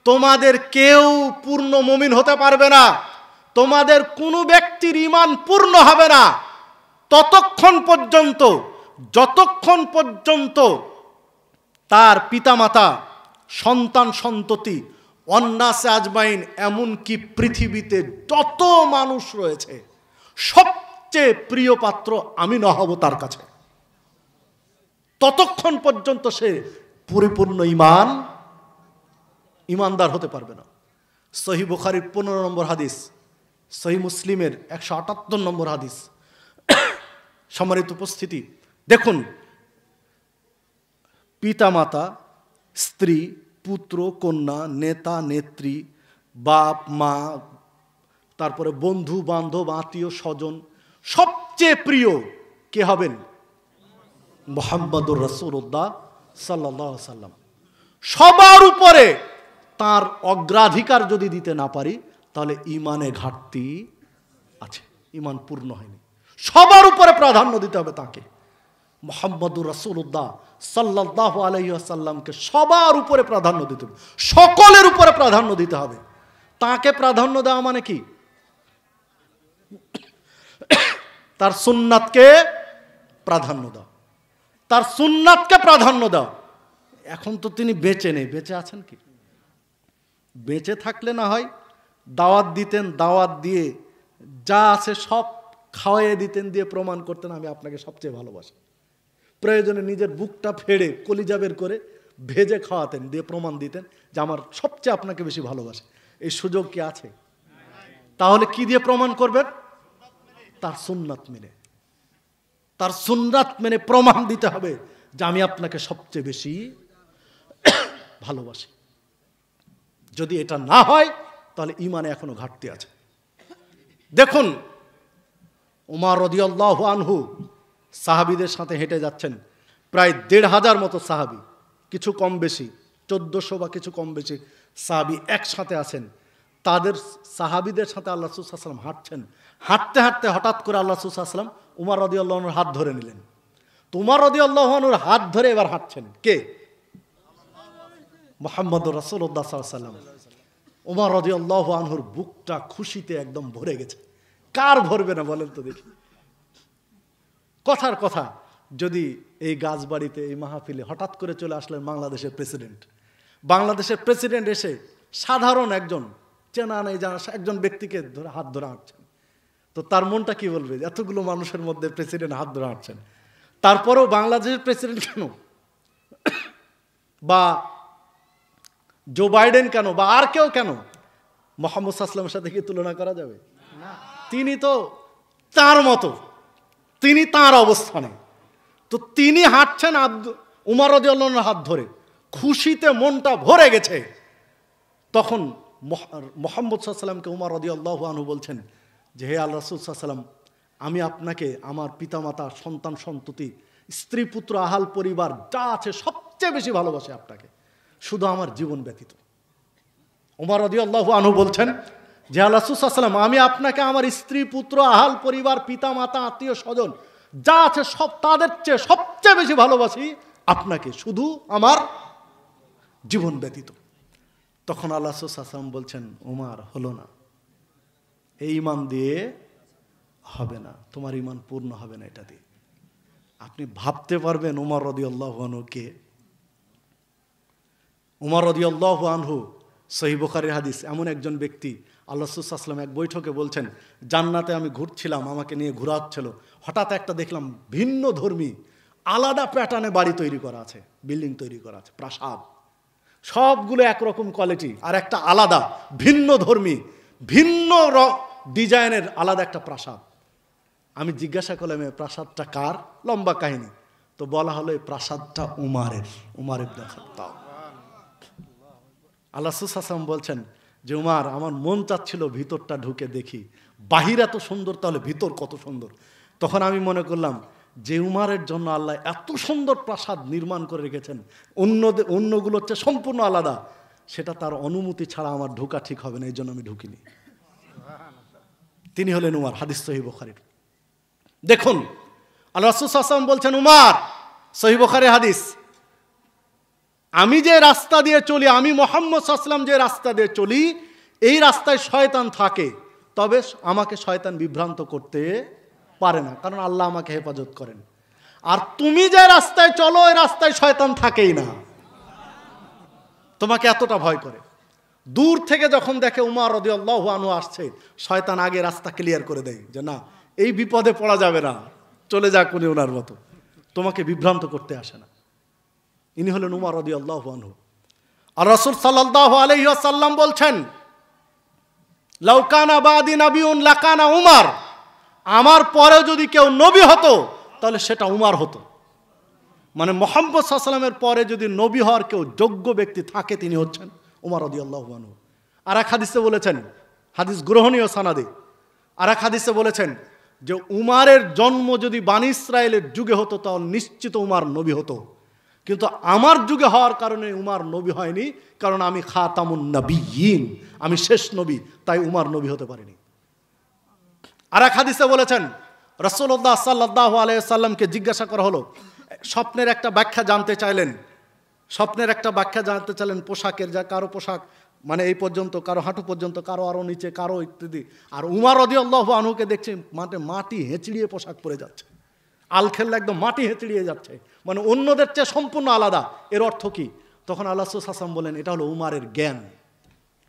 তোমাদের কেউ পূর্ণ মুমিন হতে পারবে না, তোমাদের কোনো ব্যক্তির ঈমান পূর্ণ হবে না ততক্ষণ পর্যন্ত যতক্ষণ পর্যন্ত তার পিতামাতা, সন্তান সন্ততি, অন্নাসে আজমাইন, এমনকি পৃথিবীতে যত মানুষ রয়েছে সবচেয়ে প্রিয় পাত্র আমি না হব তার কাছে, ততক্ষণ পর্যন্ত সে পরিপূর্ণ ইমানদার হতে পারবে না। সহিহ বুখারীর 15 নম্বর হাদিস, সহিহ মুসলিমের 178 নম্বর হাদিস। সম্মানিত উপস্থিতি, দেখুন, পিতামাতা, স্ত্রী, পুত্র, কন্যা, নেতা, নেত্রী, বাপ, মা, তারপরে বন্ধু বান্ধব, আত্মীয় স্বজন, সবচেয়ে প্রিয় কে হবেন? মুহাম্মদুর রাসূলুল্লাহ সাল্লাল্লাহু আলাইহি সাল্লাম। সবার উপরে তার অগ্রাধিকার যদি দিতে না পারি তাহলে ঈমানে ঘাটতি আছে, ঈমান পূর্ণ হয়নি। সবার উপরে প্রাধান্য দিতে হবে তাকে, মুহাম্মদুর রাসূলুল্লাহ সাল্লাল্লাহু আলাইহি ওয়াসাল্লামকে সবার উপরে প্রাধান্য দিতে হবে, সকলের উপরে প্রাধান্য দিতে হবে। তাকে প্রাধান্য দেওয়া মানে কি? তার সুন্নাতকে প্রাধান্য দাও, তার সুন্নাতকে প্রাধান্য দাও। এখন তো তিনি বেঁচে নেই, বেঁচে আছেন কি? বেঁচে থাকলে না হয় দাওয়াত দিতেন, দাওয়াত দিয়ে যা আছে সব খাওয়াইয়ে দিতেন, দিয়ে প্রমাণ করতেন আমি আপনাকে সবচেয়ে ভালোবাসি। প্রয়োজনে নিজের বুকটা ফেড়ে কলিজা বের করে ভেজে খাওয়াতেন, দিয়ে প্রমাণ দিতেন যে আমার সবচেয়ে আপনাকে বেশি ভালোবাসে। এই সুযোগ কি আছে? তাহলে কি দিয়ে প্রমাণ করবেন? তার সুন্নাত মেনে, তার সুন্নাত মেনে প্রমাণ দিতে হবে যে আমি আপনাকে সবচেয়ে বেশি ভালোবাসি। যদি এটা না হয় তাহলে ঈমানে এখনো ঘাটতি আছে। দেখুন, উমর রাদিয়াল্লাহু আনহু সাহাবীদের সাথে হেঁটে যাচ্ছেন, প্রায় ১৫০০ মতো সাহাবী, কিছু কম বেশি ১৪০০ বা কিছু কম বেশি সাহাবী একসাথে আছেন। তাদের সাহাবীদের সাথে আল্লাহ রাসূল সাল্লাল্লাহু আলাইহি ওয়াসাল্লাম হাঁটছেন। হাঁটতে হাঁটতে হঠাৎ করে আল্লাহ রাসূল সাল্লাল্লাহু আলাইহি ওয়াসাল্লাম উমর রাদিয়াল্লাহু আনহুর হাত ধরে নিলেন। তো উমর রাদিয়াল্লাহু আনহুর হাত ধরে এবার হাঁটছেন কে? মুহাম্মদুর রাসূলুল্লাহ সাল্লাল্লাহু আলাইহি ওয়াসাল্লাম। উমর রাদিয়াল্লাহু আনহুর বুকটা খুশিতে একদম ভরে গেছে। কার ভরবে না বলেন তো দেখি? কথার কথা, যদি এই গাছবাড়িতে, এই মাহফিলে হঠাৎ করে চলে আসলেন বাংলাদেশের প্রেসিডেন্ট, বাংলাদেশের প্রেসিডেন্ট এসে সাধারণ একজন চেনা নেই জানা একজন ব্যক্তিকে ধরে হাত ধরে হাঁটছেন, তো তার মনটা কি বলবে? এতগুলো মানুষের মধ্যে প্রেসিডেন্ট হাত ধরে হাঁটছেন। তারপরেও বাংলাদেশের প্রেসিডেন্ট কেন, বা জো বাইডেন কেন, বা আর কেউ কেন, মুহাম্মদ সাল্লাল্লাহু আলাইহি ওয়াসাল্লামের সাথে কি তুলনা করা যাবে? তিনি তো তার মতো, তিনি তার অবস্থানে, তো তিনি হাঁটছেন উমর রাদিয়াল্লাহু আনহুর হাত ধরে, খুশিতে মনটা ভরে গেছে। তখন মুহাম্মদ সাল্লাল্লাহু আলাইহি ওয়াসাল্লামকে উমর রাদিয়াল্লাহু আনহু বলছেন যে হে আল্লাহর রাসূল সাল্লাল্লাহু আলাইহি ওয়াসাল্লাম, আমি আপনাকে আমার পিতামাতা, সন্তান সন্ততি, স্ত্রী পুত্র আহাল পরিবার যা আছে সবচেয়ে বেশি ভালোবাসি আপনাকে, শুধু আমার জীবন ব্যতীত। উমর রাদিয়াল্লাহু আনহু বলছেন যে আল্লাহর রাসূল সাল্লাল্লাহু আলাইহি ওয়াসাল্লাম, আমি আপনাকে আমার স্ত্রী পুত্র আহাল পরিবার পিতা মাতা আত্মীয় স্বজন যা আছে সব তাদের চেয়ে সবচেয়ে বেশি ভালোবাসি আপনাকে, শুধু আমার জীবন ব্যতীত। তখন আল্লাহর রাসূল সাল্লাল্লাহু আলাইহি ওয়াসাল্লাম বলছেন, উমর, হলো না, এই ঈমান দিয়ে হবে না, তোমার ঈমান পূর্ণ হবে না এটা দিয়ে। আপনি ভাবতে পারবেন উমর রাদিয়াল্লাহু আনহু কে? উমর রাদিয়াল্লাহু আনহু, সহিহ বুখারীর হাদিস, এমন একজন ব্যক্তি, আল্লাহ রাসূল সাল্লাল্লাহু আলাইহি ওয়াসাল্লাম এক বৈঠকে বলছেন, জান্নাতে আমি ঘুরছিলাম, আমাকে নিয়ে ঘোরা হচ্ছিল, হঠাৎ একটা দেখলাম ভিন্ন ধর্মী আলাদা প্যাটার্নে বাড়ি তৈরি করা আছে, বিল্ডিং তৈরি করা আছে, প্রাসাদ, সবগুলো একরকম কোয়ালিটি, আর একটা আলাদা ভিন্ন ধর্মী ভিন্ন ডিজাইনের আলাদা একটা প্রাসাদ। আমি জিজ্ঞাসা করলাম এই প্রাসাদটা কার? লম্বা কাহিনী। তো বলা হলো এই প্রাসাদটা উমারের, উমর ইবনে খাত্তাব। আল্লাহ রাসূল সাল্লাল্লাহু আলাইহি ওয়াসাল্লাম বলছেন যে উমর, আমার মন চাচ্ছিল ভিতরটা ঢুকে দেখি, বাহির এত সুন্দর, তাহলে ভিতর কত সুন্দর। তখন আমি মনে করলাম যে উমারের জন্য আল্লাহ এত সুন্দর প্রাসাদ নির্মাণ করে রেখেছেন, অন্যগুলোর চেয়ে সম্পূর্ণ আলাদা, সেটা তার অনুমতি ছাড়া আমার ঢোকা ঠিক হবে না, এই জন্য আমি ঢুকিনি। তিনি হলেন উমর, হাদিস সহিহ বুখারীর। দেখুন, আল্লাহ রাসূল সাল্লাল্লাহু আলাইহি ওয়াসাল্লাম বলছেন, উমর, সহিহ বুখারীর হাদিস, আমি যে রাস্তা দিয়ে চলি, আমি মুহাম্মদ সাল্লাল্লাহু আলাইহি ওয়াসাল্লাম যে রাস্তা দিয়ে চলি, এই রাস্তায় শয়তান থাকে, তবে আমাকে শয়তান বিভ্রান্ত করতে পারে না, কারণ আল্লাহ আমাকে হেফাজত করেন। আর তুমি যে রাস্তায় চলো, ওই রাস্তায় শয়তান থাকেই না, তোমাকে এতটা ভয় করে। দূর থেকে যখন দেখে উমর রাদিয়াল্লাহু আনহু আসছে, শয়তান আগে রাস্তা ক্লিয়ার করে দেয় যে না, এই বিপদে পড়া যাবে না, চলে যাক উনি ওনার মতো, তোমাকে বিভ্রান্ত করতে আসে না। ইনি হলেন উমর রাদিয়াল্লাহু আনহু। আর রাসূল সাল্লাল্লাহু আলাইহি ওয়াসাল্লাম বলছেন, লাউ কানা বাদি নাবিয়ুন লাকানা উমর, আমার পরে যদি কেউ নবী হতো তাহলে সেটা উমর হতো। মানে মুহাম্মদ সাল্লাল্লাহু আলাইহি ওয়াসাল্লামের পরে যদি নবী হওয়ার কেউ যোগ্য ব্যক্তি থাকে, তিনি হচ্ছেন উমর রাদিয়াল্লাহু আনহু। আর এক হাদিসে বলেছেন, হাদিস গ্রহণীয় সানাদে, আর এক হাদিসে বলেছেন যে উমারের জন্ম যদি বানী ইসরায়েলের যুগে হতো তাহলে নিশ্চিত উমর নবী হতো, কিন্তু আমার যুগে হওয়ার কারণে উমর নবী হয়নি, কারণ আমি খাতামুন নবিয়্যিন, আমি শেষ নবী, তাই উমর নবী হতে পারেনি। আর এক হাদিসে বলেছেন, রাসূলুল্লাহ সাল্লাল্লাহু আলাইহি ওয়াসাল্লামকে জিজ্ঞাসা করা হলো, স্বপ্নের একটা ব্যাখ্যা জানতে চাইলেন, স্বপ্নের একটা ব্যাখ্যা জানতে চাইলেন পোশাকের, যা কারো পোশাক মানে এই পর্যন্ত, কারো হাঁটু পর্যন্ত, কারো আরো নিচে, কারো ইত্যাদি। আর উমর রাদিয়াল্লাহু আনহুকে দেখছি মাটি হেঁচড়িয়ে পোশাক পরে যাচ্ছে, আল খেললে একদম মাটি হেঁচড়িয়ে যাচ্ছে, মানে অন্যদের চেয়ে সম্পূর্ণ আলাদা। এর অর্থ কি? তখন আল্লাহ রাসূল সাল্লাল্লাহু আলাইহি ওয়াসাল্লাম বলেন, এটা হলো উমারের জ্ঞান,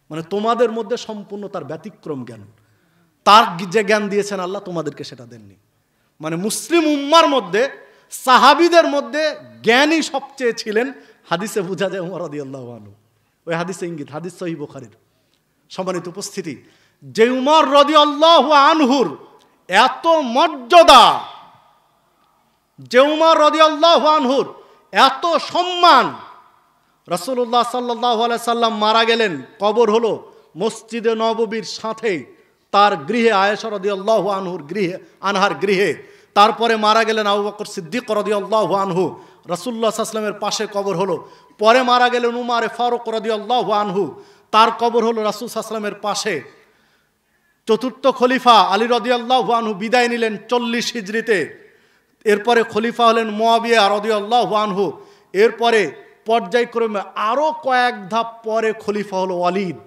মানে তোমাদের মধ্যে সম্পূর্ণ তার ব্যতিক্রম জ্ঞান, তার যে জ্ঞান দিয়েছেন আল্লাহ তোমাদেরকে সেটা দেননি। মানে মুসলিম উম্মার মধ্যে, সাহাবীদের মধ্যে জ্ঞানী সবচেয়ে ছিলেন। হাদিসে বোঝা যায় উমর রাদিয়াল্লাহু আনহু, ওই হাদিসে ইঙ্গিত, হাদিস সহিহ বুখারীর। সম্মানিত উপস্থিতি, যে উমর রাদিয়াল্লাহু আনহুর এত মর্যাদা, যে উমর রাদিয়াল্লাহু আনহুর এত সম্মান, রাসূলুল্লাহ সাল্লাল্লাহু আলাইহি সাল্লাম মারা গেলেন, কবর হলো মসজিদে নববীর সাথে তার গৃহে, আয়েশা রাদিয়াল্লাহু আনহুর গৃহে, আনহার গৃহে। তারপরে মারা গেলেন আবু বকর সিদ্দিক রাদিয়াল্লাহু আনহু, রাসূলুল্লাহ সাল্লাল্লাহু আলাইহি ওয়াসাল্লামের পাশে কবর হলো। পরে মারা গেলেন উমর ফারুক রাদিয়াল্লাহু আনহু, তার কবর হলো রাসূল সাল্লাল্লাহু আলাইহি ওয়াসাল্লামের পাশে। চতুর্থ খলিফা আলী রাদিয়াল্লাহু আনহু বিদায় নিলেন 40 হিজরিতে। এরপরে খলিফা হলেন মুয়াবিয়া রাদিয়াল্লাহু আনহু। এরপরে পর্যায়ক্রমে আরো কয়েক ধাপ পরে খলিফা হলো ওয়ালিদ,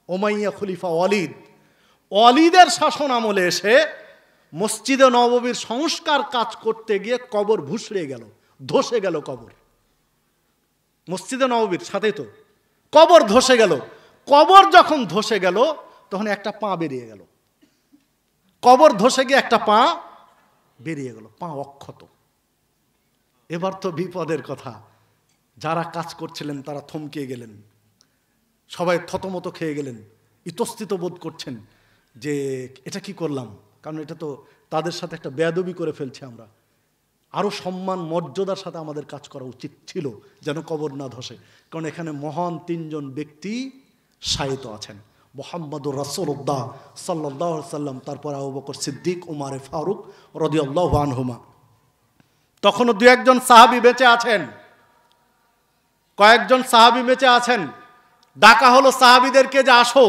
উমাইয়া খলিফা ওয়ালিদ। ওয়ালিদের শাসন আমলে এসে মসজিদে নববীর সংস্কার কাজ করতে গিয়ে কবর ভুসড়ে গেল, ধসে গেল কবর। মসজিদে নববীর সাথে তো কবর ধসে গেল। কবর যখন ধসে গেল তখন একটা পা বেরিয়ে গেল, কবর ধসে গিয়ে একটা পা বেরিয়ে গেল, পা অক্ষত। এবার তো বিপদের কথা, যারা কাজ করছিলেন তারা থমকে গেলেন, সবাই থতমত খেয়ে গেলেন, ইতস্তত বোধ করছেন যে এটা কি করলাম, কারণ এটা তো তাদের সাথে একটা বেয়াদবি করে ফেলছে আমরা। আরও সম্মান মর্যাদার সাথে আমাদের কাজ করা উচিত ছিল, যেন কবর না ধসে, কারণ এখানে মহান 3 জন ব্যক্তি শায়িত আছেন, মুহাম্মদুর রাসূলুল্লাহ সাল্লাল্লাহু আলাইহি ওয়াসাল্লাম, তারপর আবু বকর সিদ্দিক, উমর ফারুক রাদিয়াল্লাহু আনহুমা। তখনও 2-1 জন সাহাবী বেঁচে আছেন, কয়েকজন সাহাবী বেঁচে আছেন। ডাকা হলো সাহাবীদেরকে যে আসো,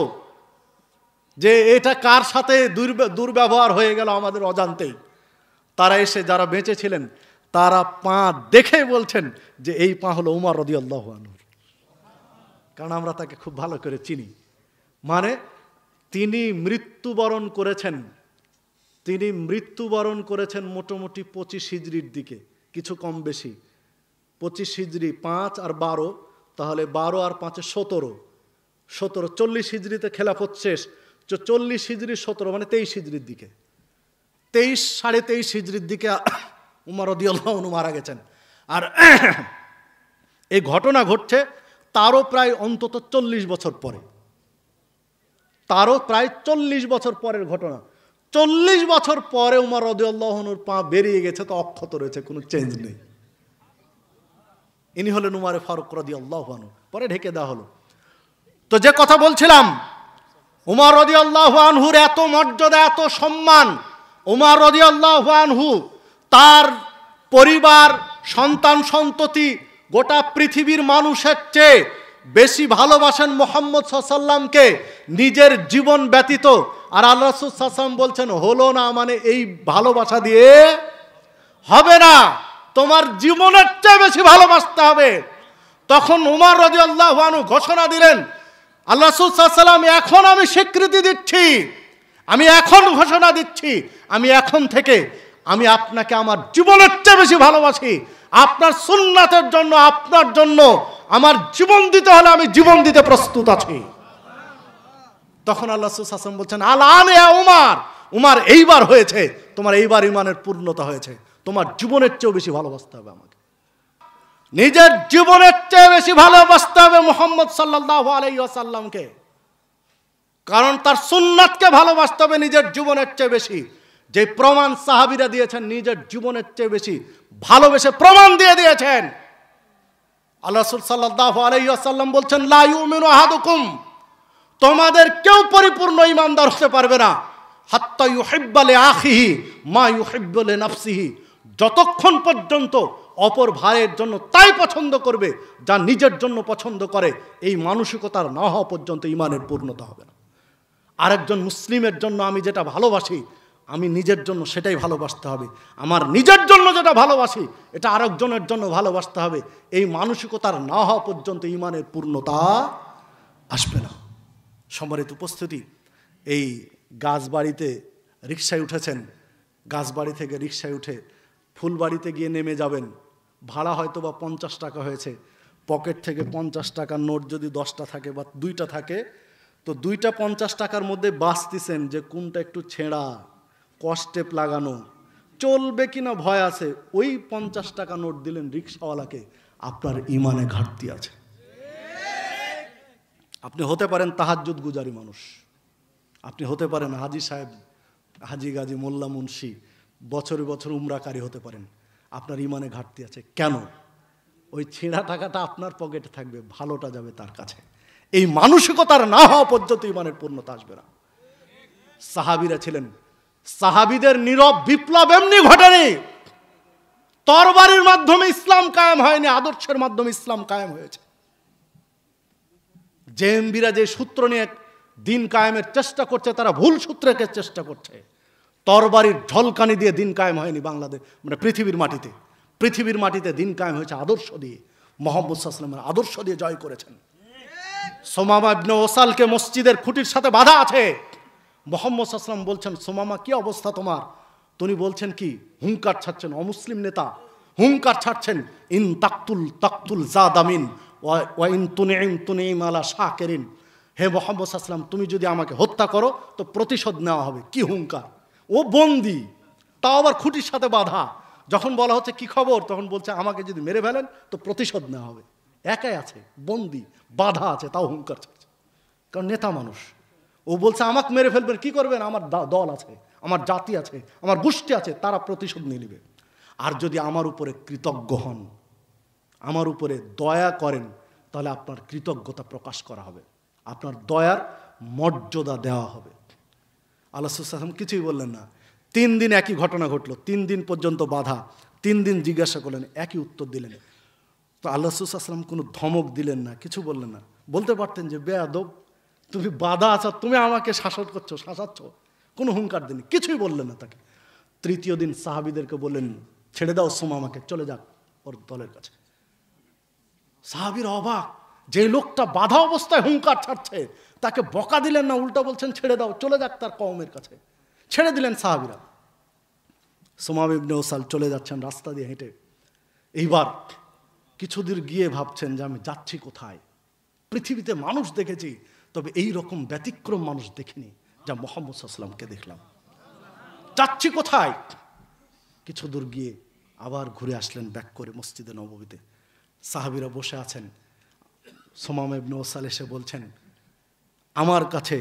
যে এটা কার সাথে দুর্ব্যবহার হয়ে গেল আমাদের অজান্তেই। তারা এসে, যারা বেঁচে ছিলেন তারা পা দেখে বলছেন যে এই পা হলো উমর রাদিয়াল্লাহু আনহুর, কারণ আমরা তাকে খুব ভালো করে চিনি। মানে তিনি মৃত্যুবরণ করেছেন, তিনি মৃত্যুবরণ করেছেন মোটামুটি 25 হিজরির দিকে, কিছু কম বেশি। 25 হিজরি 5 আর 12, তাহলে 12 আর 5 17, 40 হিজরিতে খেলাফত শেষ, 40 হিজরি 17 মানে 23 হিজরির দিকে, 23 সাড়ে 23 হিজরির দিকে উমর রাদিয়াল্লাহু আনহু মারা গেছেন। আর এই ঘটনা ঘটছে তারও প্রায় অন্তত 40 বছর পরে, তারও প্রায় 40 বছর পরের ঘটনা। 40 বছর পরে উমর রাদিয়াল্লাহু আনহুর পা বেরিয়ে গেছে, তো অক্ষত রয়েছে, কোনো চেঞ্জ নেই। ইনি হলেন উমর ফারুক রাদিয়াল্লাহু আনহু, পরে ঢেকে দেওয়া হলো। তো যে কথা বলছিলাম, উমর রাদিয়াল্লাহু আনহুর এত মর্যাদা, এত সম্মান। উমর রাদিয়াল্লাহু আনহু তার পরিবার, সন্তান সন্ততি, গোটা পৃথিবীর মানুষের চেয়ে বেশি ভালোবাসেন মুহাম্মদ সাল্লাল্লাহু আলাইহি ওয়াসাল্লামকে নিজের জীবন ব্যতীত। আর আল্লাহ রাসূল সাল্লাল্লাহু আলাইহি ওয়াসাল্লাম বলছেন, হলো না মানে এই ভালোবাসা দিয়ে হবে না, তোমার জীবনের চেয়ে বেশি ভালোবাসতে হবে। তখন উমর রাদিয়াল্লাহু আনহু ঘোষণা দিলেন, আল্লাহ রাসূল সাল্লাল্লাহু আলাইহি ওয়াসাল্লাম, এখন আমি স্বীকৃতি দিচ্ছি, আমি এখন ঘোষণা দিচ্ছি, আমি এখন থেকে আমি আপনাকে আমার জীবনের চেয়ে বেশি ভালোবাসি। আপনার সুন্নাতের জন্য, আপনার জন্য আমার জীবন দিতে হলে আমি জীবন দিতে প্রস্তুত আছি। তখন আল্লাহ রাসূল সাল্লাল্লাহু আলাইহি ওয়াসাল্লাম বলছেন, আল-আন ইয়া উমর, উমর এইবার হয়েছে, তোমার এইবার ঈমানের পূর্ণতা হয়েছে, তোমার জীবনের চেয়েও বেশি ভালোবাসতে হবে আমাকে, নিজের জীবনের চেয়ে বেশি ভালোবাসতে হবে মুহাম্মদ সাল্লাল্লাহু আলাইহি ওয়াসাল্লামকে। কারণ তার সুন্নাতকে ভালোবাসতে হবে নিজের জীবনের চেয়ে বেশি। যে প্রমাণ সাহাবীরা দিয়েছেন নিজের জীবনের চেয়ে বেশি ভালোবেসে প্রমাণ দিয়ে দিয়েছেন। আল্লাহ রাসূল সাল্লাল্লাহু আলাইহি ওয়াসাল্লাম বলছেন, লা ইউমিনু আহাদুকুম, তোমাদের কেউ পরিপূর্ণ ঈমানদার হতে পারবে না, হাত্তা ইউহিব্বা লিআখিহি মা ইউহিব্বু লিনাফসিহি, যতক্ষণ পর্যন্ত অপর ভাইয়ের জন্য তাই পছন্দ করবে যা নিজের জন্য পছন্দ করে। এই মানসিকতার না হওয়া পর্যন্ত ঈমানের পূর্ণতা হবে না। আরেকজন মুসলিমের জন্য আমি যেটা ভালোবাসি, আমি নিজের জন্য সেটাই ভালোবাসতে হবে। আমার নিজের জন্য যেটা ভালোবাসি, এটা আরেকজনের জন্য ভালোবাসতে হবে। এই মানসিকতার না হওয়া পর্যন্ত ঈমানের পূর্ণতা আসবে না। সম্মানিত উপস্থিতি, এই গাছবাড়িতে রিকশায় উঠেছেন, গাছবাড়ি থেকে রিকশায় উঠে ফুলবাড়িতে গিয়ে নেমে যাবেন, ভাড়া হয়তো বা 50 টাকা হয়েছে, পকেট থেকে 50 টাকার নোট যদি 10টা থাকে বা 2টা থাকে, তো 2টা 50 টাকার মধ্যে বাঁচতেছেন যে কোনটা একটু ছেঁড়া, কস্টেপ লাগানো, চলবে কিনা ভয় আছে। ওই 50 টাকা নোট দিলেন রিকশাওয়ালাকে, আপনার ঈমানে ঘাটতি আছে। আপনি হতে পারেন তাহাজ্জুদ গুজারি মানুষ, আপনি হতে পারেন হাজি সাহেব, হাজি গাজী মোল্লা মুন্সি, বছরে বছর উমরাকারী হতে পারেন, আপনার ঈমানে ঘাটতি আছে। কেন? ওই ছেঁড়া টাকাটা আপনার পকেটে থাকবে, ভালোটা যাবে তার কাছে। এই মানসিকতার না হওয়া পর্যন্ত ঈমানের পূর্ণতা আসবে না। সাহাবীরা ছিলেন, সাহাবীদের নীরব বিপ্লব এমনি ঘটেনি, তরবারির মাধ্যমে ইসলাম কায়েম হয়নি, আদর্শের মাধ্যমে ইসলাম কায়েম হয়েছে। জেএমবিরা যে সূত্র নিয়ে দিন কায়েমের চেষ্টা করছে, তারা ভুল সূত্রকে চেষ্টা করছে। তরবারির ঝলকানি দিয়ে দিন কায়েম হয়নি বাংলাদেশ, মানে পৃথিবীর মাটিতে। পৃথিবীর মাটিতে দিন কায়েম হয়েছে আদর্শ দিয়ে। মুহাম্মদ সাল্লাল্লাহু আলাইহি ওয়াসাল্লামের আদর্শ দিয়ে জয় করেছেন। সুমামা ইবনে ওসালকে মসজিদের খুঁটির সাথে বাধা আছে। মুহাম্মদ সাল্লাল্লাহু আলাইহি ওয়াসাল্লাম বলছেন, সুমামা কি অবস্থা তোমার? তিনি বলছেন কি, হুঙ্কার ছাড়ছেন, অমুসলিম নেতা হুঙ্কার ছাড়ছেন, ইন তাকতুল তাকতুল জাদামিন ওয়া ইন তুনিম তুনিম আলা শাকিরিন, হে মুহাম্মদ সাল্লাল্লাহু আলাইহি ওয়াসাল্লাম, তুমি যদি আমাকে হত্যা করো তো প্রতিশোধ নেওয়া হবে। কি হুঙ্কার! ও বন্দি, তাও আবার খুঁটির সাথে বাধা। যখন বলা হচ্ছে কি খবর, তখন বলছে আমাকে যদি মেরে ফেলেন তো প্রতিশোধ নেওয়া হবে। একাই আছে, বন্দি, বাধা আছে, তাও হুঙ্কার ছাড়ছে, কারণ নেতা মানুষ। ও বলছে আমাকে মেরে ফেলবেন, কি করবেন? আমার দল আছে, আমার জাতি আছে, আমার গোষ্ঠী আছে, তারা প্রতিশোধ নিয়ে নেবে। আর যদি আমার উপরে কৃতজ্ঞ হন, আমার উপরে দয়া করেন, তাহলে আপনার কৃতজ্ঞতা প্রকাশ করা হবে, আপনার দয়ার মর্যাদা দেওয়া হবে। আল্লাহ রাসূল সাল্লাল্লাহু আলাইহি ওয়াসাল্লাম কিছুই বললেন না। 3 দিন একই ঘটনা ঘটলো, 3 দিন পর্যন্ত বাধা, 3 দিন জিজ্ঞাসা করলেন, একই উত্তর দিলেন। তো আল্লাহ রাসূল সাল্লাল্লাহু আলাইহি ওয়াসাল্লাম কোনো ধমক দিলেন না, কিছু বললেন না। বলতে পারতেন যে বেয়াদব, তুমি বাধা আছো, তুমি আমাকে শাসন করছো, শাসাচ্ছ, কোনো হুঙ্কার দেননি, কিছুই বললেন না তাকে। 3য় দিন সাহাবীদেরকে বললেন, ছেড়ে দাও সুমামাকে, চলে যাক ওর দলের কাছে। সাহাবীরা অবাক, যে লোকটা বাধা অবস্থায় হুঙ্কার ছাড়ছে তাকে বকা দিলেন না, উল্টা বলছেন ছেড়ে দাও, চলে যাক তার কওমের কাছে। ছেড়ে দিলেন সাহাবীরা। সুমামা ইবনে ওসাল চলে যাচ্ছেন রাস্তা দিয়ে হেঁটে। এইবার কিছু দূর গিয়ে ভাবছেন যে আমি যাচ্ছি কোথায়? পৃথিবীতে মানুষ দেখেছি, তবে এই রকম ব্যতিক্রম মানুষ দেখিনি যা মুহাম্মদ সাল্লাল্লাহু আলাইহি ওয়াসাল্লামকে দেখলাম। যাচ্ছি কোথায়? কিছু দূর গিয়ে আবার ঘুরে আসলেন ব্যাক করে মসজিদে নববীতে। সাহাবীরা বসে আছেন। সুমামা ইবনে ওসাল এসে বলছেন, আমার কাছে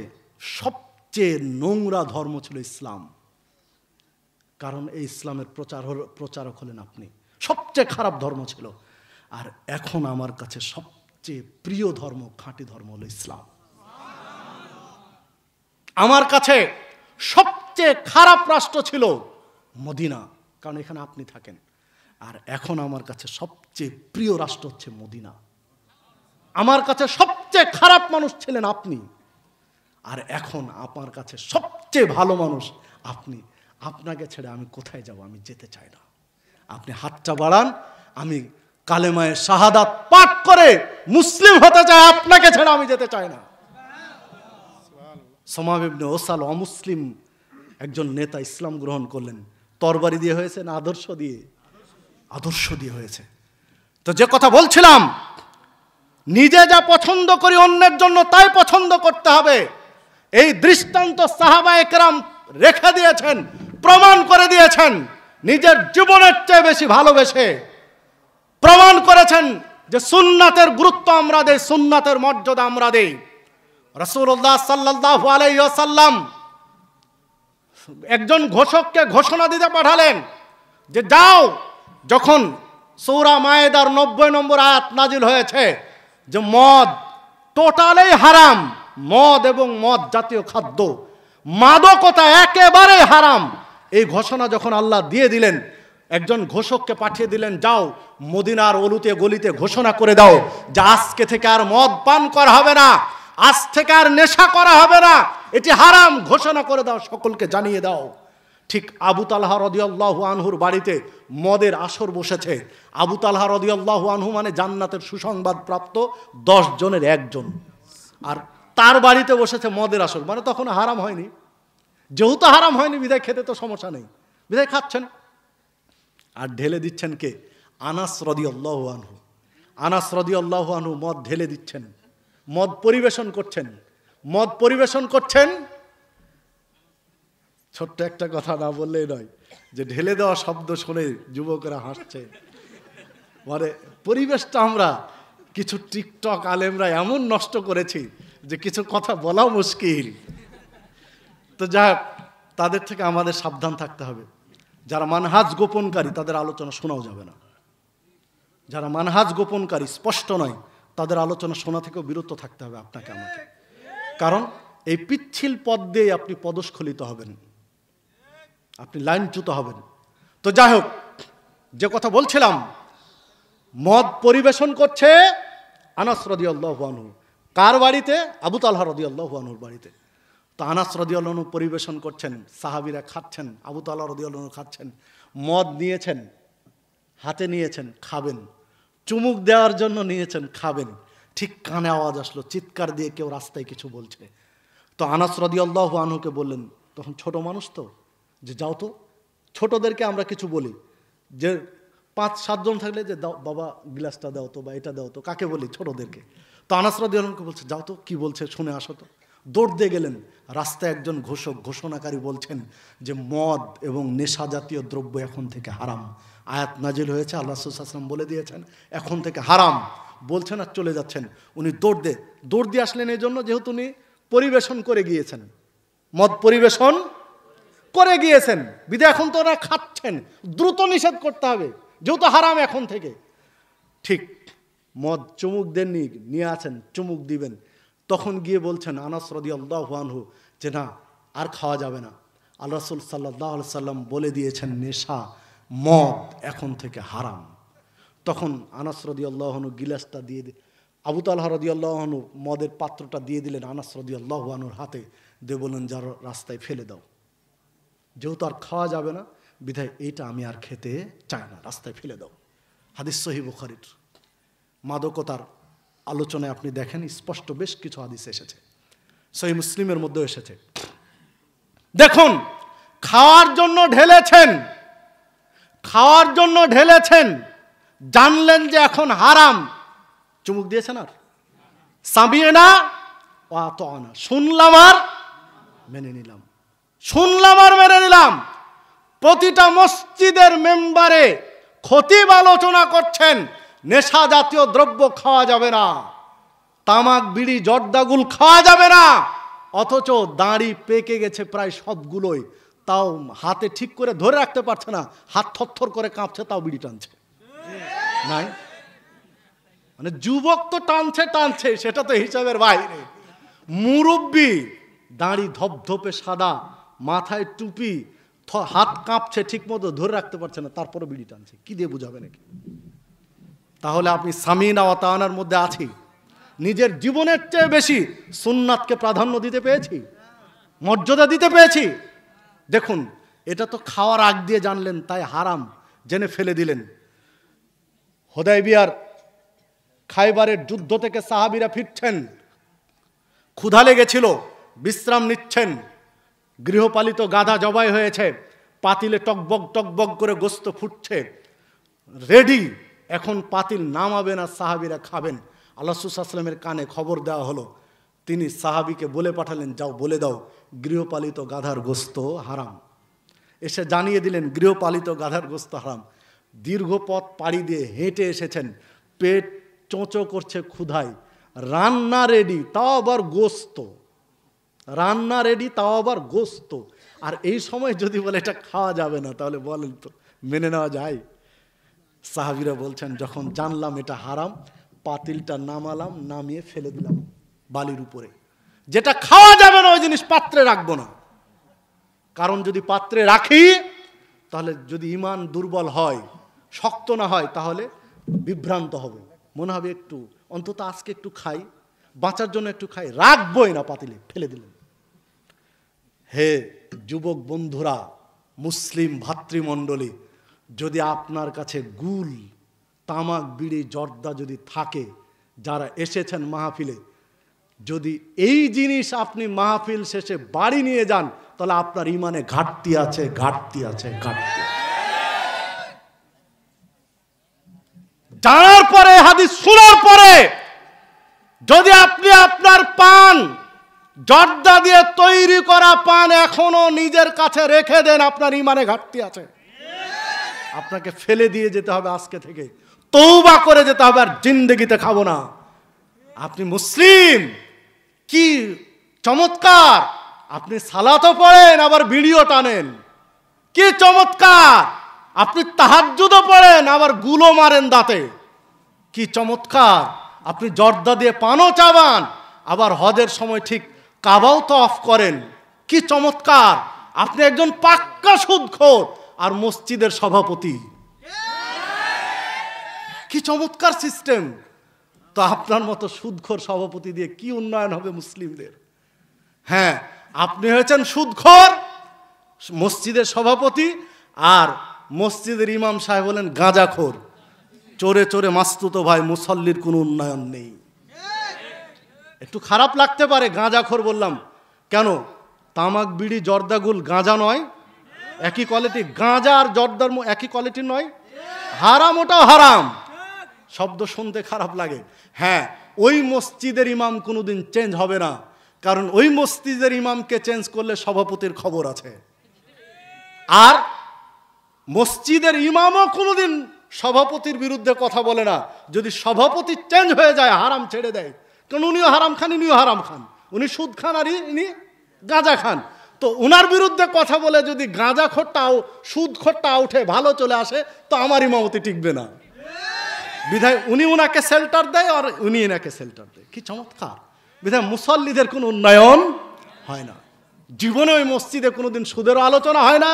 সবচেয়ে নোংরা ধর্ম ছিল ইসলাম, কারণ এই ইসলামের প্রচারক হলেন আপনি। সবচেয়ে খারাপ ধর্ম ছিল। আর এখন আমার কাছে সবচেয়ে প্রিয় ধর্ম, খাঁটি ধর্ম হলো ইসলাম। আমার কাছে সবচেয়ে খারাপ রাষ্ট্র ছিল মদিনা, কারণ এখানে আপনি থাকেন। আর এখন আমার কাছে সবচেয়ে প্রিয় রাষ্ট্র হচ্ছে মদিনা। আমার কাছে সবচেয়ে খারাপ মানুষ ছিলেন আপনি, আর এখন আমার কাছে সবচেয়ে ভালো মানুষ আপনি। আপনাকে ছেড়ে আমি কোথায় যাব? আমি যেতে চাই না। আপনি হাতটা বাড়ান, আমি কালেমায়ে শাহাদাত পাঠ করে মুসলিম হতে চায়, আপনাকে ছেড়ে আমি যেতে চাই না। সুমাম ইবনে ওসাল অমুসলিম একজন নেতা ইসলাম গ্রহণ করলেন। তরবারি দিয়ে হয়েছে না আদর্শ দিয়ে? আদর্শ দিয়ে হয়েছে। তো যে কথা বলছিলাম, নিজে যা পছন্দ করি অন্যের জন্য তাই পছন্দ করতে হবে, এই দৃষ্টান্ত সাহাবায়ে কেরাম রেখে দিয়েছেন, প্রমাণ করে দিয়েছেন। নিজের জীবনের চেয়ে বেশি ভালোবেসে প্রমাণ করেছেন যে সুন্নাতের গুরুত্ব আমরা দেই, সুন্নাতের মর্যাদা আমরা দেই। রাসূলুল্লাহ সাল্লাল্লাহু আলাইহি ওয়াসাল্লাম একজন ঘোষককে ঘোষণা দিতে পাঠালেন যে যাও, যখন সূরা মায়েদার 90 নম্বর আয়াত নাজিল হয়েছে যে মদ টোটালি হারাম, মদ এবং মদ জাতীয় খাদ্য, মাদকতা একেবারে হারাম, এই ঘোষণা যখন আল্লাহ দিয়ে দিলেন, একজন ঘোষককে পাঠিয়ে দিলেন, যাও মদিনার অলিতে গলিতে ঘোষণা করে দাও যে আজকে থেকে আর মদ পান করা হবে না, আজ থেকে আর নেশা করা হবে না, এটি হারাম, ঘোষণা করে দাও, সকলকে জানিয়ে দাও। ঠিক আবু তালহা রাদিয়াল্লাহু আনহুর বাড়িতে মদের আসর বসেছে। আবু তালহা রাদিয়াল্লাহু আনহু মানে জান্নাতের সুসংবাদ প্রাপ্ত 10 জনের একজন, আর তার বাড়িতে বসেছে মদের আসর, মানে তখন হারাম হয়নি। যেহেতু হারাম হয়নি বিদায় খেতে তো সমস্যা নেই, বিদায় খাচ্ছেন। আর ঢেলে দিচ্ছেন কে? আনাস রাদিয়াল্লাহু আনহু। আনাস রাদিয়াল্লাহু আনহু মদ ঢেলে দিচ্ছেন, মদ পরিবেশন করছেন। মদ পরিবেশন করছেন, ছোট্ট একটা কথা না বললেই নয় যে ঢেলে দেওয়া শব্দ শুনে যুবকরা হাসছে। মানে পরিবেশটা আমরা কিছু টিকটক আলেমরা এমন নষ্ট করেছি যে কিছু কথা বলাও মুশকিল। তো যাই হোক, তাদের থেকে আমাদের সাবধান থাকতে হবে। যারা মানহাজ গোপনকারী তাদের আলোচনা শোনাও যাবে না। যারা মানহাজ গোপনকারী, স্পষ্ট নয়, তাদের আলোচনা শোনা থেকেও বিরত থাকতে হবে আপনাকে আমাকে। কারণ এই পিচ্ছিল পথ দিয়ে আপনি পদস্খলিত হবেন, আপনি লাইনচ্যুত হবেন। তো যাই হোক, যে কথা বলছিলাম, মদ পরিবেশন করছে আনাস রাদিয়াল্লাহু আনহু। কার বাড়িতে? আবু তালহা রাদিয়াল্লাহু আনহুর বাড়িতে। তো আনাস রাদিয়াল্লাহু আনহু পরিবেশন করছেন, সাহাবীরা খাচ্ছেন, আবু তালহা রাদিয়াল্লাহু আনহু খাচ্ছেন। মদ নিয়েছেন, হাতে নিয়েছেন, খাবেন, চুমুক দেওয়ার জন্য নিয়েছেন, খাবেন, ঠিক কানে আওয়াজ আসলো, চিৎকার দিয়ে কেউ রাস্তায় কিছু বলছে। তো আনাস রাদিয়াল্লাহু আনহুকে বললেন, তখন ছোট মানুষ তো, যে যাও তো, ছোটদেরকে আমরা কিছু বলি যে 5-7 জন থাকলে যে দাও বাবা গ্লাসটা দাও তো, বা এটা দাও তো, কাকে বলি? ছোটদেরকে। তো আনাস রাদিয়াল্লাহু আনহুকে বলছে, যাও তো, কি বলছে শুনে আসো তো। দৌড় দিয়ে গেলেন, রাস্তায় একজন ঘোষক ঘোষণাকারী বলছেন যে মদ এবং নেশা জাতীয় দ্রব্য এখন থেকে হারাম। আয়াত নাজিল হয়েছে, আল্লাহ রাসূল সাল্লাল্লাহু আলাইহি ওয়াসাল্লাম বলে দিয়েছেন এখন থেকে হারাম। বলছেন আর চলে যাচ্ছেন। উনি দৌড় দিয়ে আসলেন এই জন্য, যেহেতু উনি পরিবেশন করে গিয়েছেন, মদ পরিবেশন করে গিয়েছেন, বিধায় এখন তো ওরা খাচ্ছেন, দ্রুত নিষেধ করতে হবে, যেহেতু হারাম এখন থেকে। ঠিক মদ চুমুক দেননি, নিয়ে আছেন, চুমুক দিবেন, তখন গিয়ে বলছেন আনাস রাদিয়াল্লাহু আনহু যে না, আর খাওয়া যাবে না, আল্লাহ রাসূল সাল্লাল্লাহু আলাইহি সাল্লাম বলে দিয়েছেন নেশা, মদ এখন থেকে হারাম। তখন আনাস রাদিয়াল্লাহু আনহু গিলাসটা দিয়ে আবু তালহা রাদিয়াল্লাহু আনহু মদের পাত্রটা দিয়ে দিলেন আনাস রাদিয়াল্লাহু আনহুর হাতে, দিয়ে বললেন যার রাস্তায় ফেলে দাও, যেহেতু আর খাওয়া যাবে না, বিধায় এইটা আমি আর খেতে চাই না, রাস্তায় ফেলে দাও। হাদিস সহিহ বুখারীর। মাদকতার আলোচনায় আপনি দেখেন স্পষ্ট বেশ কিছু হাদিস এসেছে, সহিহ মুসলিমের মধ্যেও এসেছে। দেখুন, খাওয়ার জন্য ঢেলেছেন, খাওয়ার জন্য ঢেলেছেন, জানলেন যে এখন হারাম, চুমুক দিয়েছেন আর সামিয়না ওয়া আতানা, শুনলাম আর মেনে নিলাম, শুনলাম আর মেনে নিলাম। প্রতিটা মসজিদের মেম্বারে খতিব আলোচনা করছেন নেশা জাতীয় দ্রব্য খাওয়া যাবে না, তামাক বিড়ি জর্দাগুল খাওয়া যাবে না, অথচ দাড়ি পেকে গেছে প্রায় সবগুলোই, তাও হাতে ঠিক করে ধরে রাখতে পারছে না, হাত থরথর করে কাঁপছে, তাও বিড়ি টানছে। নাই মানে যুবক তো টানছে, সেটা তো হিসাবের বাইরে। মুরব্বি, দাড়ি ধপধপে সাদা, মাথায় টুপি, হাত কাঁপছে, ঠিক মতো ধরে রাখতে পারছে না, তারপরে বিড়ি টানছে, কি দিয়ে বুঝাবে নাকি? তাহলে আপনি সামিনা ওয়া তাআনার মধ্যে আছি, নিজের জীবনের চেয়ে বেশি সুন্নাতকে প্রাধান্য দিতে পেরেছি, মর্যাদা দিতে পেরেছি। দেখুন, এটা তো খাওয়ার আগ দিয়ে জানলেন, তাই হারাম জেনে ফেলে দিলেন। হুদায়বিয়ার খায়বারের যুদ্ধ থেকে সাহাবীরা ফিরছেন, ক্ষুধা লেগেছিল, বিশ্রাম নিচ্ছেন, গৃহপালিত গাধা জবাই হয়েছে, পাতিলে টকবক টকবক করে গোস্ত ফুটছে, রেডি, এখন পাতিল নামাবে না, সাহাবীরা খাবেন। আল্লাহ রাসূল সাল্লাল্লাহু আলাইহি ওয়াসাল্লামের কানে খবর দেওয়া হলো, তিনি সাহাবীকে বলে পাঠালেন, যাও বলে দাও গৃহপালিত গাধার গোস্ত হারাম। এসে জানিয়ে দিলেন গৃহপালিত গাধার গোস্ত হারাম। দীর্ঘ পথ পাড়ি দিয়ে হেঁটে এসেছেন, পেট চোঁচো করছে ক্ষুধায়, রান্না রেডি তাও আবার গোস্ত, রান্না রেডি তাও আবার গোস্ত। আর এই সময় যদি বলে এটা খাওয়া যাবে না, তাহলে বলেন তো মেনে নেওয়া যায়? সাহাবীরা বলছেন, যখন জানলাম এটা হারাম, পাতিলটা নামালাম, নামিয়ে ফেলে দিলাম বালির উপরে। যেটা খাওয়া যাবে না ওই জিনিস পাত্রে রাখবো না, কারণ যদি পাত্রে রাখি তাহলে যদি ঈমান দুর্বল হয়, শক্ত না হয়, তাহলে বিভ্রান্ত হবে, মনে হবে একটু অন্তত আজকে একটু খাই, বাঁচার জন্য একটু খাই, রাখবই না, পাতিলে ফেলে দিলেন। হে যুবক বন্ধুরা, মুসলিম ভাতৃমণ্ডলী, যদি আপনার কাছে গুল, তামাক, বিড়ি, জর্দা যদি থাকে, যারা এসেছেন মাহফিলে, যদি এই জিনিস আপনি মাহফিল শেষে বাড়ি নিয়ে যান, তাহলে আপনার ঈমানে ঘাটতি আছে, ঘাটতি আছে, ঘাটতি। জানার পরে, হাদিস শোনার পরে, যদি আপনি আপনার পান, জর্দা দিয়ে তৈরি করা পান এখনো নিজের কাছে রেখে দেন, আপনার ঈমানে ঘাটতি আছে। আপনাকে ফেলে দিয়ে যেতে হবে আজকে থেকে, তওবা করে যেতে হবে, আর জিন্দেগিতে খাবো না। আপনি মুসলিম, কি চমৎকার, আপনি সালাতও পড়েন আবার ভিডিও টানেন, কি চমৎকার, আপনি তাহাজ্জুদও পড়েন আবার গুলো মারেন দাঁতে, কি চমৎকার, আপনি জর্দা দিয়ে পানও চাবান, আবার হজের সময় ঠিক কাবাও তো অফ করেন, কি চমৎকার, আপনি একজন পাক্কা সুদখোর আর মসজিদের সভাপতি, কি চমৎকার সিস্টেম। তো আপনার মতো সুদখোর সভাপতি দিয়ে কি উন্নয়ন হবে মুসলিমদের? হ্যাঁ, আপনি হয়েছেন সুদখোর, মসজিদের সভাপতি, আর মসজিদের ইমাম সাহেব হলেন গাঁজাখোর, চোরে চোরে মাস্তুতো ভাই, মুসল্লির কোনো উন্নয়ন নেই। একটু খারাপ লাগতে পারে, গাঁজাখোর বললাম কেন? তামাক, বিড়ি, জর্দাগুল গাঁজা নয়? একই কোয়ালিটি, গাঁজা আর জর্দার একই কোয়ালিটি নয়? হারাম, ওটাও হারাম, শব্দ শুনতে খারাপ লাগে। হ্যাঁ, ওই মসজিদের ইমাম কোনোদিন চেঞ্জ হবে না, কারণ ওই মসজিদের ইমামকে চেঞ্জ করলে সভাপতির খবর আছে। আর মসজিদের ইমামও কোনোদিন সভাপতির বিরুদ্ধে কথা বলে না, যদি সভাপতি চেঞ্জ হয়ে যায় হারাম ছেড়ে দেয়, কারণ উনিও হারাম খান, ইনিও হারাম খান, উনি সুদ খান আর ইনি গাঁজা খান। তো উনার বিরুদ্ধে কথা বলে যদি গাঁজাখোরটাও, সুদখোরটা উঠে ভালো চলে আসে, তো আমার ইমামতি টিকবে না, বিধায় উনি উনাকে শেল্টার দেয় আর উনি এনাকে শেল্টার দেয়, কি চমৎকার। বিধায় মুসল্লিদের কোনো উন্নয়ন হয় না। জীবনে ওই মসজিদে কোনোদিন সুদেরও আলোচনা হয় না,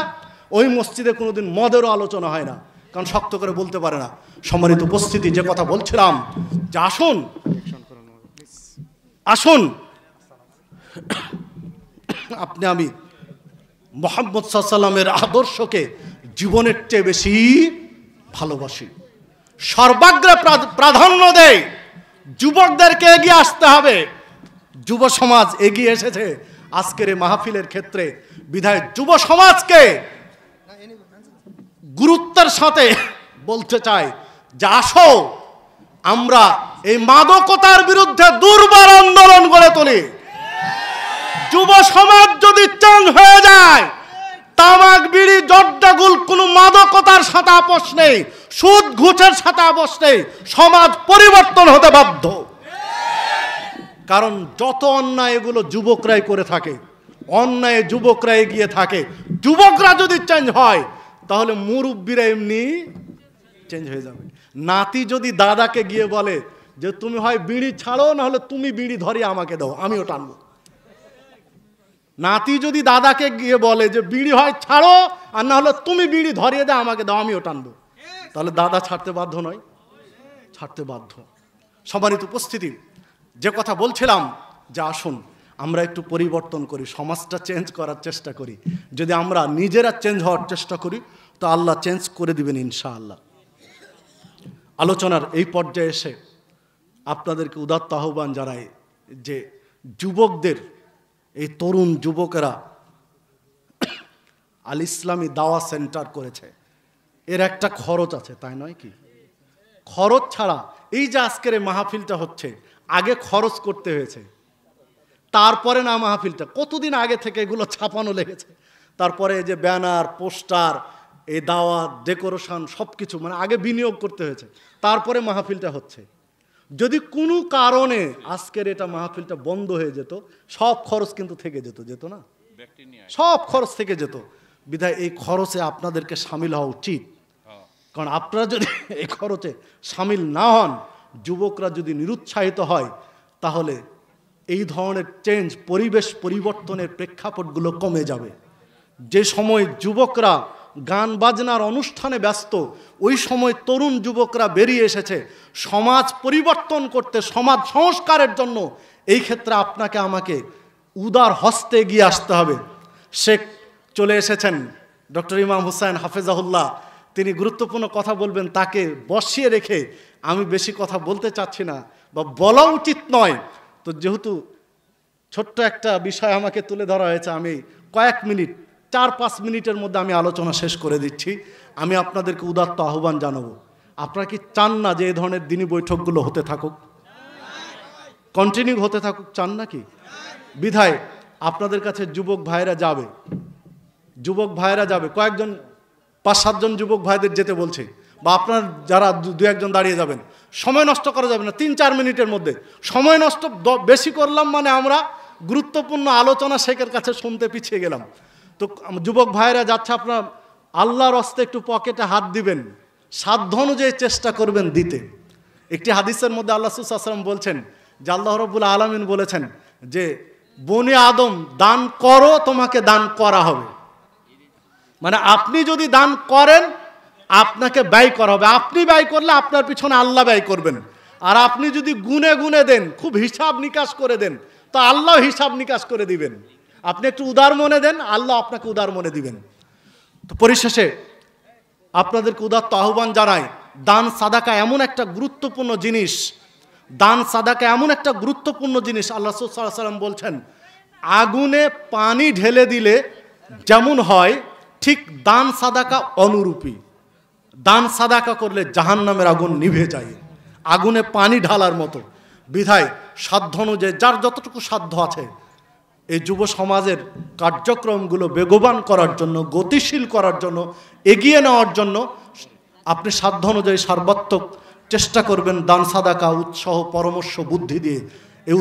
ওই মসজিদে কোনোদিন মদেরও আলোচনা হয় না, কারণ শক্ত করে বলতে পারে না। সম্মানিত উপস্থিতি, যে কথা বলছিলাম, যে আসুন আসুন আপনি আমি মুহাম্মদ সাল্লাল্লাহু আলাইহি ওয়াসাল্লামের আদর্শকে জীবনের চেয়ে বেশি ভালোবাসি, সর্বাগ্রে প্রাধান্য দেয়, যুবকদেরকে এগিয়ে আসতে হবে। যুব সমাজ এগিয়ে এসেছে আজকের এই মাহফিলের ক্ষেত্রে, বিধায় যুব সমাজকে গুরুত্বের সাথে বলতে চাই যে আসো আমরা এই মাদকতার বিরুদ্ধে দুর্বার আন্দোলন গড়ে তুলি। যুব সমাজ যদি চেঞ্জ হয়ে যায়, তামাক, বিড়ি, জর্দাগুল কোনো মাদকতার সাথে আপোষ নেই, সুদ ঘুষের সাথে আপোষ নেই, সমাজ পরিবর্তন হতে বাধ্য। কারণ যত অন্যায় এগুলো যুবকরাই করে থাকে, অন্যায় যুবকরা এগিয়ে থাকে। যুবকরা যদি চেঞ্জ হয়, তাহলে মুরব্বীরা এমনি চেঞ্জ হয়ে যাবে। নাতি যদি দাদাকে গিয়ে বলে যে তুমি হয় বিড়ি ছাড়ো, না হলে তুমি বিড়ি ধরিয়ে আমাকে দাও, আমিও টানবো। নাতি যদি দাদাকে গিয়ে বলে যে বিড়ি হয় ছাড়ো, আর না হলে তুমি বিড়ি ধরিয়ে দাও আমাকে দাও, আমিও টানবো, তাহলে দাদা ছাড়তে বাধ্য নয়? ছাড়তে বাধ্য। সম্মানিত উপস্থিতি, যে কথা বলছিলাম যে আসুন আমরা একটু পরিবর্তন করি, সমাজটা চেঞ্জ করার চেষ্টা করি। যদি আমরা নিজেরা চেঞ্জ হওয়ার চেষ্টা করি, তো আল্লাহ চেঞ্জ করে দিবেন ইনশাআল্লাহ। আলোচনার এই পর্যায়ে এসে আপনাদেরকে উদাত্ত আহ্বান জানাই যে যুবকদের, এই তরুণ যুবকেরা আল ইসলামী দাওয়া সেন্টার করেছে, এর একটা খরচ আছে, তাই নয় কি? খরচ ছাড়া এই যে আজকের এই মাহফিলটা হচ্ছে, আগে খরচ করতে হয়েছে, তারপরে না মাহফিলটা কতদিন আগে থেকে এগুলো ছাপানো লেগেছে, তারপরে এই যে ব্যানার, পোস্টার, এই দাওয়াত, ডেকোরেশন সব কিছু মানে আগে বিনিয়োগ করতে হয়েছে, তারপরে মাহফিলটা হচ্ছে। যদি কোনো কারণে আজকের এটা মাহফিলটা বন্ধ হয়ে যেত, সব খরচ কিন্তু থেকে যেত না, সব খরচ থেকে যেত। বিধায় এই খরচে আপনাদেরকে সামিল হওয়া উচিত। কারণ আপনারা যদি এই খরচে সামিল না হন, যুবকরা যদি নিরুৎসাহিত হয়, তাহলে এই ধরনের চেঞ্জ, পরিবেশ পরিবর্তনের প্রেক্ষাপটগুলো কমে যাবে। যে সময় যুবকরা গান বাজনার অনুষ্ঠানে ব্যস্ত, ওই সময় তরুণ যুবকরা বেরিয়ে এসেছে সমাজ পরিবর্তন করতে, সমাজ সংস্কারের জন্য। এই ক্ষেত্রে আপনাকে আমাকে উদার হস্তে এগিয়ে আসতে হবে। শেখ চলে এসেছেন ডক্টর ইমাম হুসাইন হাফেজাহুল্লাহ, তিনি গুরুত্বপূর্ণ কথা বলবেন, তাকে বসিয়ে রেখে আমি বেশি কথা বলতে চাচ্ছি না, বা বলা উচিত নয়। তো যেহেতু ছোট্ট একটা বিষয় আমাকে তুলে ধরা হয়েছে, আমি কয়েক মিনিট, 4-5 মিনিটের মধ্যে আমি আলোচনা শেষ করে দিচ্ছি। আমি আপনাদেরকে উদাত্ত আহ্বান জানাবো, আপনারা কি চান না যে এই ধরনের দিনী বৈঠকগুলো হতে থাকুক, কন্টিনিউ হতে থাকুক, চান নাকি? বিধায় আপনাদের কাছে যুবক ভাইরা যাবে, কয়েকজন 5-7 জন যুবক ভাইদের যেতে বলছে, বা আপনার যারা 2-1 জন দাঁড়িয়ে যাবেন। সময় নষ্ট করা যাবে না, 3-4 মিনিটের মধ্যে। সময় নষ্ট বেশি করলাম মানে আমরা গুরুত্বপূর্ণ আলোচনা শেখের কাছে শুনতে পিছিয়ে গেলাম। তো যুবক ভাইরা যাচ্ছে, আপনার আল্লাহর হস্তে একটু পকেটে হাত দিবেন, সাধ্য অনুযায়ী চেষ্টা করবেন দিতে। একটি হাদিসের মধ্যে আল্লাহ রাসূল সাল্লাল্লাহু আলাইহি ওয়াসাল্লাম বলছেন যে আল্লাহ রাব্বুল আলামিন বলেছেন যে বনি আদম দান করো, তোমাকে দান করা হবে। মানে আপনি যদি দান করেন, আপনাকে ব্যয় করা হবে। আপনি ব্যয় করলে আপনার পিছনে আল্লাহ ব্যয় করবেন। আর আপনি যদি গুনে গুনে দেন, খুব হিসাব নিকাশ করে দেন, তো আল্লাহ হিসাব নিকাশ করে দিবেন। আপনি একটু উদার মনে দেন, আল্লাহ আপনাকে উদার মনে দিবেন। তো পরিশেষে আপনাদেরকে উদাত্ত আহ্বান জানাই, দান সাদাকা এমন একটা গুরুত্বপূর্ণ জিনিস, আল্লাহ রাসূল সাল্লাল্লাহু আলাইহি ওয়াসাল্লাম বলছেন, আগুনে পানি ঢেলে দিলে যেমন হয়, ঠিক দান সাদাকা অনুরূপী। দান সাদাকা করলে জাহান্নামের আগুন নিভে যায়, আগুনে পানি ঢালার মতো। বিধায় সাধ্য অনুযায়ী যার যতটুকু সাধ্য আছে, এই যুব সমাজের কার্যক্রমগুলো বেগবান করার জন্য, গতিশীল করার জন্য, এগিয়ে নেওয়ার জন্য আপনি সাধ্য অনুযায়ী সর্বাত্মক চেষ্টা করবেন, দান সাদাকা, উৎসাহ, পরামর্শ, বুদ্ধি দিয়ে। এই